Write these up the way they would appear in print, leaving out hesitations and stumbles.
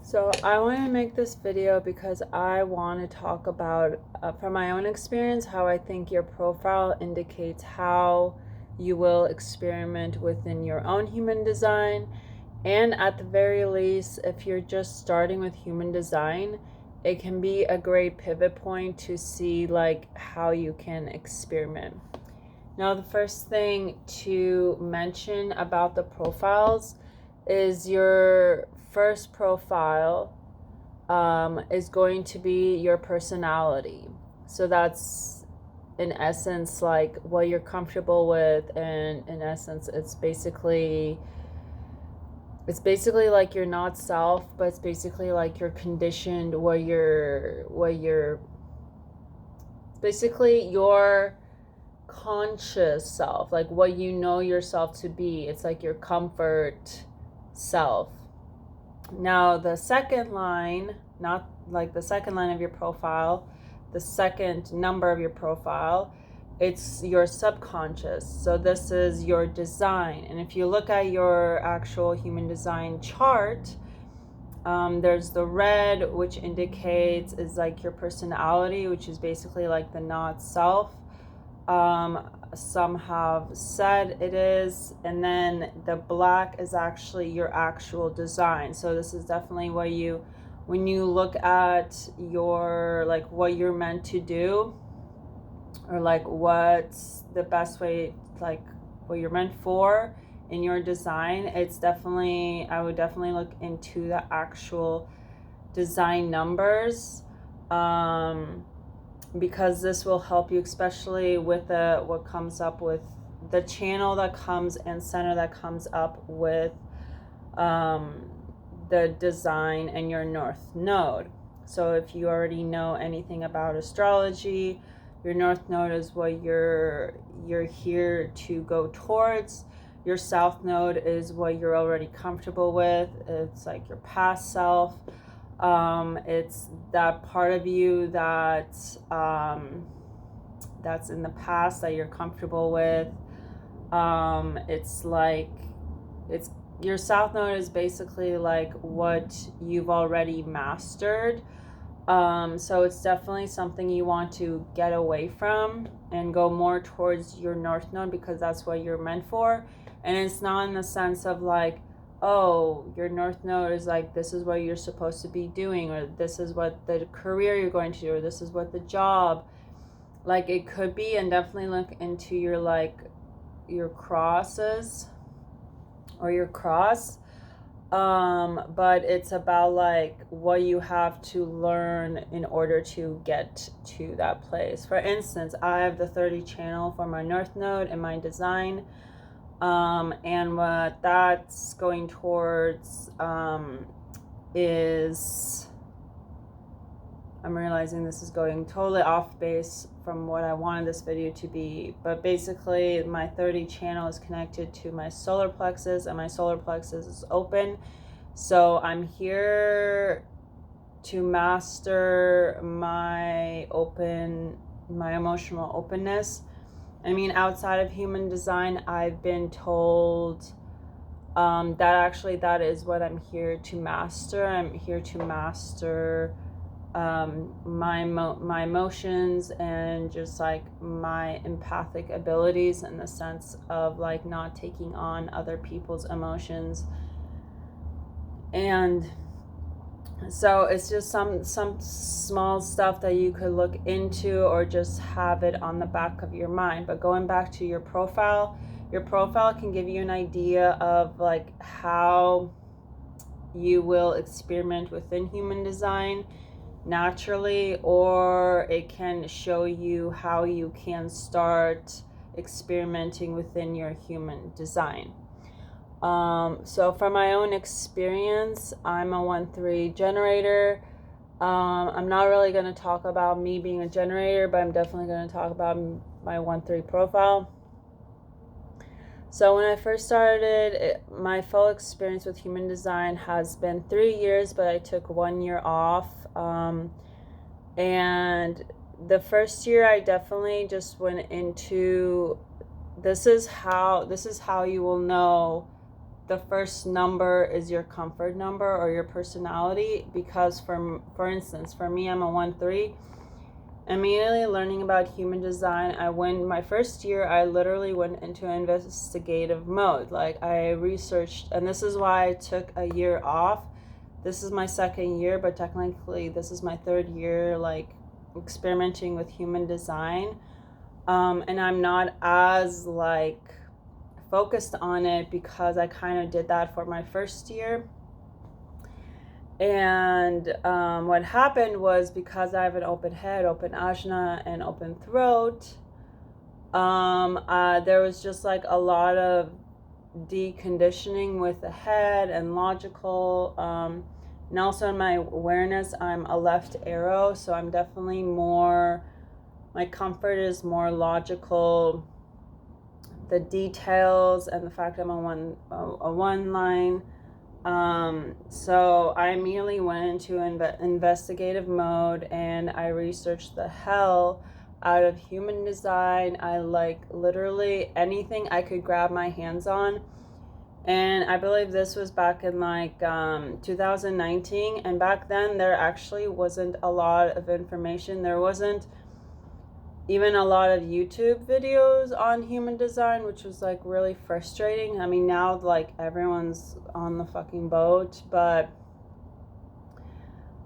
So I want to make this video because I want to talk about, from my own experience, how I think your profile indicates how you will experiment within your own human design. And at the very least, if you're just starting with human design, it can be a great pivot point to see like how you can experiment. Now, the first thing to mention about the profiles is your first profile is going to be your personality. So that's in essence like what you're comfortable with, and in essence it's basically like you're not self, but it's basically like you're conditioned, it's basically your conscious self, like what you know yourself to be. It's like your comfort self. Now the second line, not like the second line of your profile, the second number of your profile, it's your subconscious. So this is your design. And if you look at your actual human design chart, there's the red, which indicates is like your personality, which is basically like the not self. Some have said it is, and then the black is actually your actual design. So this is definitely what you, when you look at your, like what you're meant to do, or like what's the best way, like what you're meant for in your design, it's definitely, I would definitely look into the actual design numbers. Because this will help you, especially with what comes up with the channel that comes and center that comes up with the design and your north node. So if you already know anything about astrology, your north node is what you're here to go towards. Your south node is what you're already comfortable with. It's like your past self. It's that part of you that that's in the past that you're comfortable with. It's like, it's your south node is basically like what you've already mastered. So it's definitely something you want to get away from and go more towards your north node, because that's what you're meant for. And it's not in the sense of like, oh, your north node is like, this is what you're supposed to be doing, or this is what the career you're going to do, or this is what the job, like it could be. And definitely look into your like your crosses or your cross. But it's about like what you have to learn in order to get to that place. For instance, I have the 30 channel for my north node in my design. And what that's going towards is, I'm realizing this is going totally off base from what I wanted this video to be, but basically my 30 channel is connected to my solar plexus, and my solar plexus is open. So I'm here to master my emotional openness. I mean, outside of human design, I've been told that actually that is what I'm here to master. I'm here to master my emotions, and just like my empathic abilities, in the sense of like not taking on other people's emotions. And so it's just some small stuff that you could look into, or just have it on the back of your mind. But going back to your profile can give you an idea of like how you will experiment within human design naturally, or it can show you how you can start experimenting within your human design. So from my own experience, I'm a 1-3 generator. I'm not really going to talk about me being a generator, but I'm definitely going to talk about my 1-3 profile. So when I first started, my full experience with human design has been 3 years, but I took 1 year off. And the first year I definitely just went into, this is how you will know the first number is your comfort number or your personality, because for instance, for me, I'm a 1-3. Immediately learning about human design, my first year, I literally went into investigative mode. Like, I researched, and this is why I took a year off. This is my second year, but technically this is my third year, like, experimenting with human design. And I'm not as, like, focused on it because I kind of did that for my first year. And what happened was, because I have an open head, open ajna, and open throat, there was just like a lot of deconditioning with the head and logical. And also in my awareness, I'm a left arrow, so I'm definitely more, my comfort is more logical. The details and the fact I'm a one line. So I immediately went into investigative mode, and I researched the hell out of human design. I like literally anything I could grab my hands on. And I believe this was back in like 2019. And back then there actually wasn't a lot of information. There wasn't even a lot of YouTube videos on human design, which was like really frustrating. I mean, now like everyone's on the fucking boat, but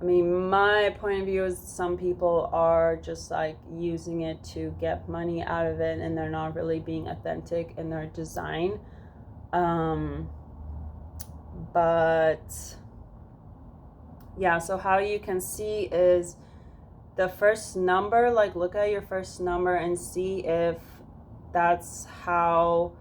I mean, my point of view is some people are just like using it to get money out of it, and they're not really being authentic in their design. But yeah, so how you can see is the first number, like look at your first number and see if that's how,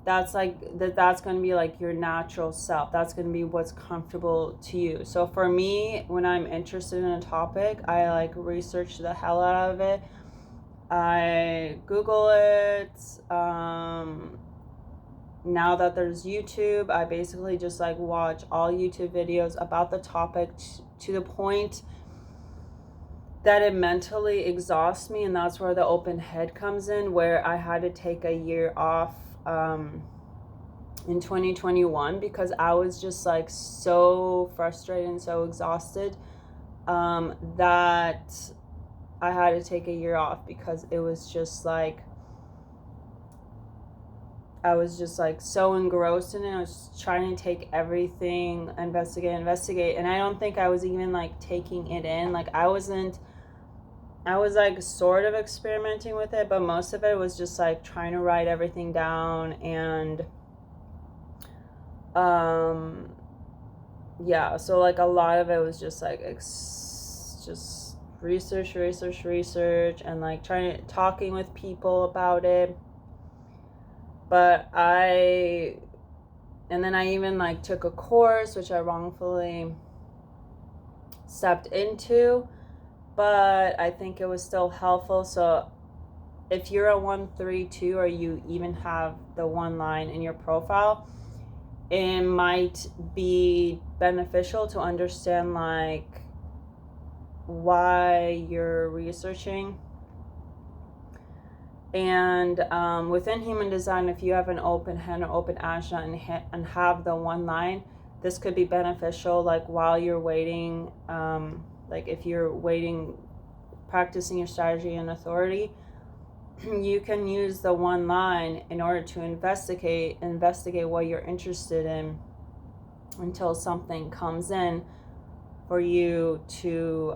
that's like, that's going to be like your natural self. That's going to be what's comfortable to you. So for me, when I'm interested in a topic, I like research the hell out of it. I Google it. Now that there's YouTube, I basically just like watch all YouTube videos about the topic to the point that it mentally exhausts me. And that's where the open head comes in, where I had to take a year off in 2021 because I was just like so frustrated and so exhausted that I had to take a year off, because it was just like, I was just like so engrossed in it. I was trying to take everything, investigate. And I don't think I was even like taking it in. Like I was like sort of experimenting with it, but most of it was just like trying to write everything down. And yeah, so like a lot of it was just like just research and like talking with people about it. But and then I even like took a course, which I wrongfully stepped into, but I think it was still helpful. So if you're a 1-3-2, or you even have the one line in your profile, it might be beneficial to understand like why you're researching. And within human design, if you have an open head or open ajna and have the one line, this could be beneficial like while you're waiting, like if you're waiting, practicing your strategy and authority, you can use the one line in order to investigate what you're interested in until something comes in for you to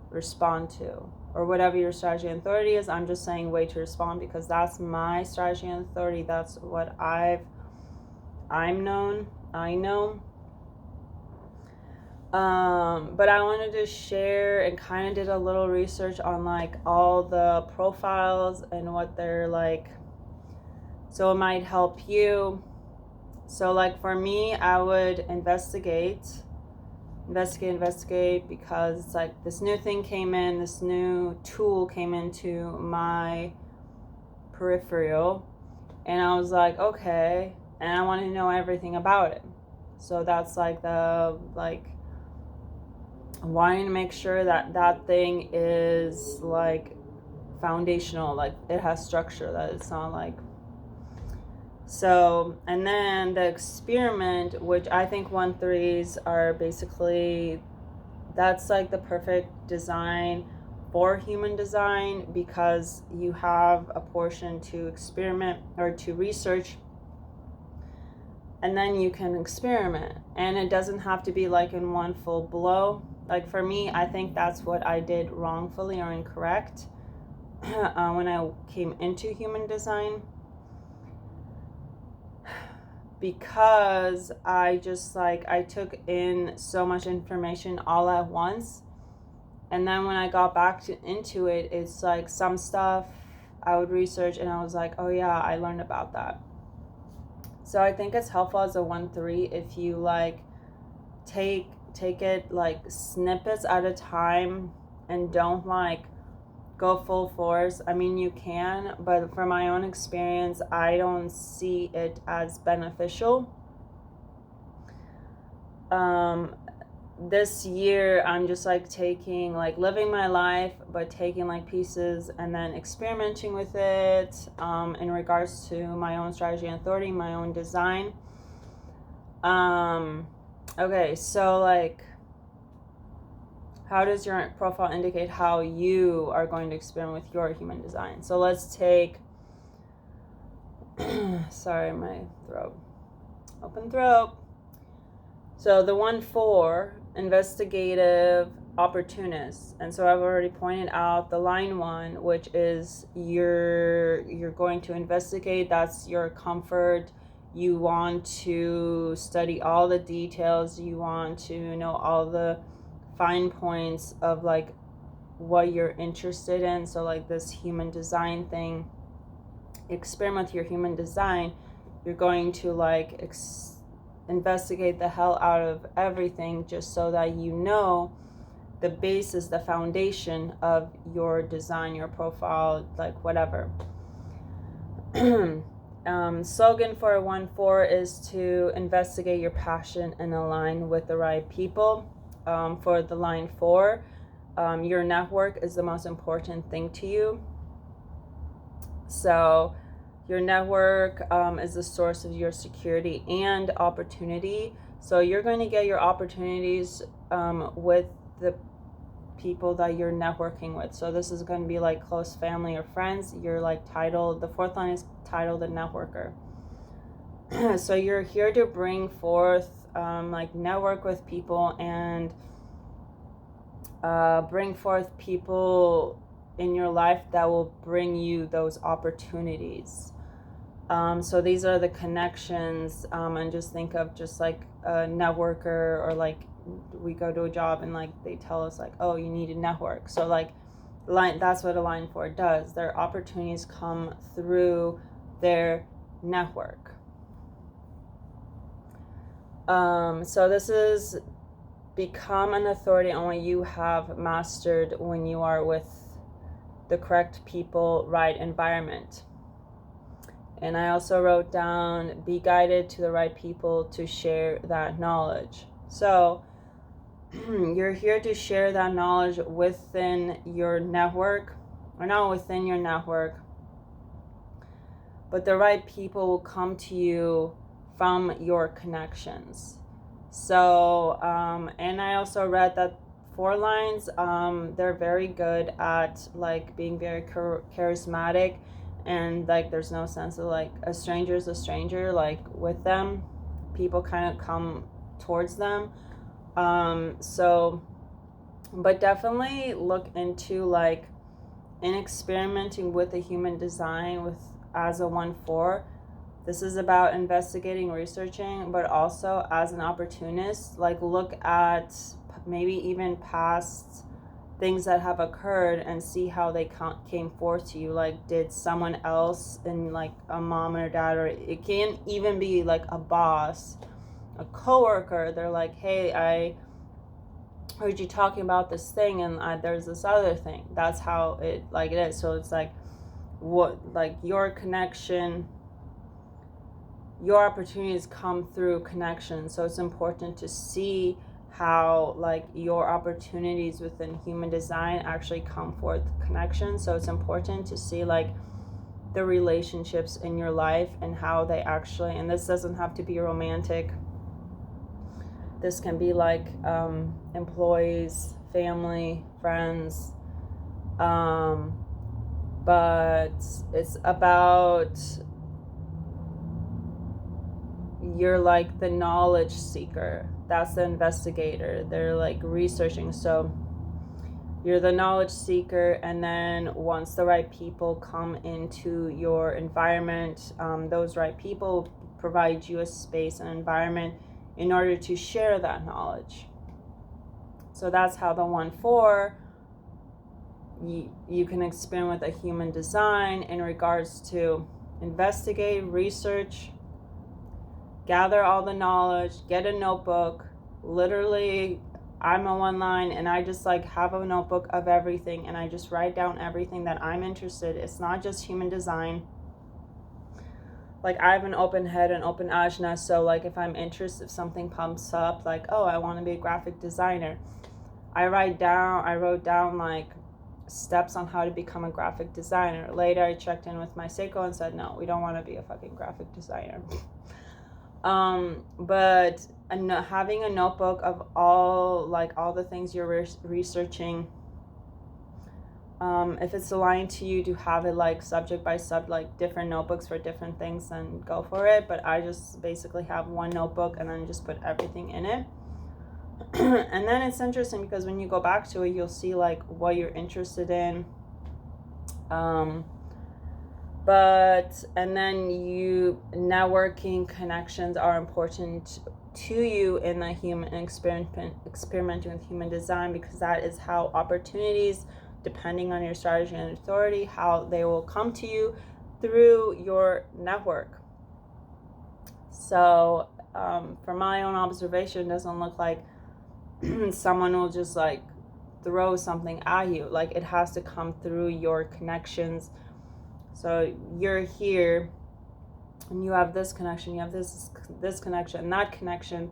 respond to, or whatever your strategy and authority is. I'm just saying way to respond because that's my strategy and authority. That's what I know. But I wanted to share and kind of did a little research on like all the profiles and what they're like, so it might help you. So like for me, I would investigate because it's like this new thing came in, this new tool came into my peripheral, and I was like, okay, and I want to know everything about it. So that's like the wanting to make sure that that thing is like foundational, like it has structure, that it's not like So, and then the experiment, which I think 1-3s are basically, that's like the perfect design for human design, because you have a portion to experiment or to research, and then you can experiment, and it doesn't have to be like in one full blow. Like for me, I think that's what I did wrongfully or incorrect when I came into human design, because I just like, I took in so much information all at once, and then when I got back into it, it's like some stuff I would research and I was like, oh yeah, I learned about that. So I think it's helpful as a 1-3 if you like take it like snippets at a time, and don't like go full force. I mean, you can, but from my own experience, I don't see it as beneficial. This year I'm just like taking, like living my life, but taking like pieces and then experimenting with it in regards to my own strategy and authority, my own design. Okay, so like, how does your profile indicate how you are going to experiment with your human design? So let's take sorry, my throat, open throat. So the 1-4, investigative, opportunist. And so I've already pointed out the line 1, which is you're going to investigate. That's your comfort. You want to study all the details. You want to know all the fine points of like what you're interested in. So like this human design thing, experiment with your human design. You're going to like investigate the hell out of everything, just so that you know the basis, the foundation of your design, your profile, like whatever. Slogan for a 1-4 is to investigate your passion and align with the right people. For the line 4, your network is the most important thing to you. So your network is the source of your security and opportunity. So you're going to get your opportunities with the people that you're networking with. So this is going to be like close family or friends. You're like titled, the 4th line is titled a networker. So you're here to bring forth, like network with people and bring forth people in your life that will bring you those opportunities. So these are the connections, and just think of just like a networker, or like we go to a job and like they tell us like, oh, you need a network. So like that's what a line 4 does. Their opportunities come through their network. So this is become an authority on what you have mastered when you are with the correct people, right environment. And I also wrote down, be guided to the right people to share that knowledge. So you're here to share that knowledge within your network, or not within your network, but the right people will come to you from your connections. So, and I also read that 4 lines, they're very good at like being very charismatic, and like there's no sense of like a stranger is a stranger. Like with them, people kind of come towards them. So, but definitely look into like in experimenting with the human design with as a 1-4. This is about investigating, researching, but also as an opportunist, like look at maybe even past things that have occurred and see how they came forth to you. Like, did someone else, in like a mom or dad, or it can even be like a boss, a coworker, they're like, hey, I heard you talking about this thing, and there's this other thing. That's how it is. So it's like, what, like your connection, your opportunities come through connection. So it's important to see how like your opportunities within human design actually come forth connection. So it's important to see like the relationships in your life and how they actually, and this doesn't have to be romantic. This can be like employees, family, friends, but it's about, you're like the knowledge seeker. That's the investigator. They're like researching. So you're the knowledge seeker, and then once the right people come into your environment, those right people provide you a space and environment in order to share that knowledge. So that's how the 1-4, you can experiment with a human design in regards to investigate, research, gather all the knowledge, get a notebook. Literally, I'm a 1-line, and I just like have a notebook of everything, and I just write down everything that I'm interested. It's not just human design. Like, I have an open head and open ajna, so like if I'm interested, if something pumps up, like, oh, I want to be a graphic designer, I wrote down like steps on how to become a graphic designer. Later, I checked in with my Seiko and said, no, we don't want to be a fucking graphic designer. But having a notebook of all the things you're researching, if it's aligned to you, to have it like subject by subject, like different notebooks for different things, then go for it. But I just basically have one notebook and then just put everything in it. And then it's interesting because when you go back to it, you'll see like what you're interested in. And then networking connections are important to you in the human experimenting with human design, because that is how opportunities, depending on your strategy and authority, how they will come to you through your network. So from my own observation, it doesn't look like someone will just like throw something at you. Like, it has to come through your connections. So you're here and you have this connection, you have this connection, and that connection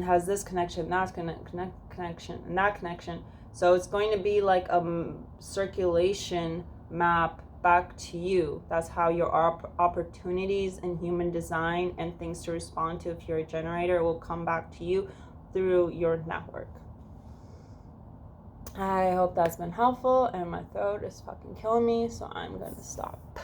has this connection, that connection, and that connection. So it's going to be like a circulation map back to you. That's how your opportunities in human design and things to respond to, if you're a generator, will come back to you through your network. I hope that's been helpful, and my throat is fucking killing me, so I'm gonna stop.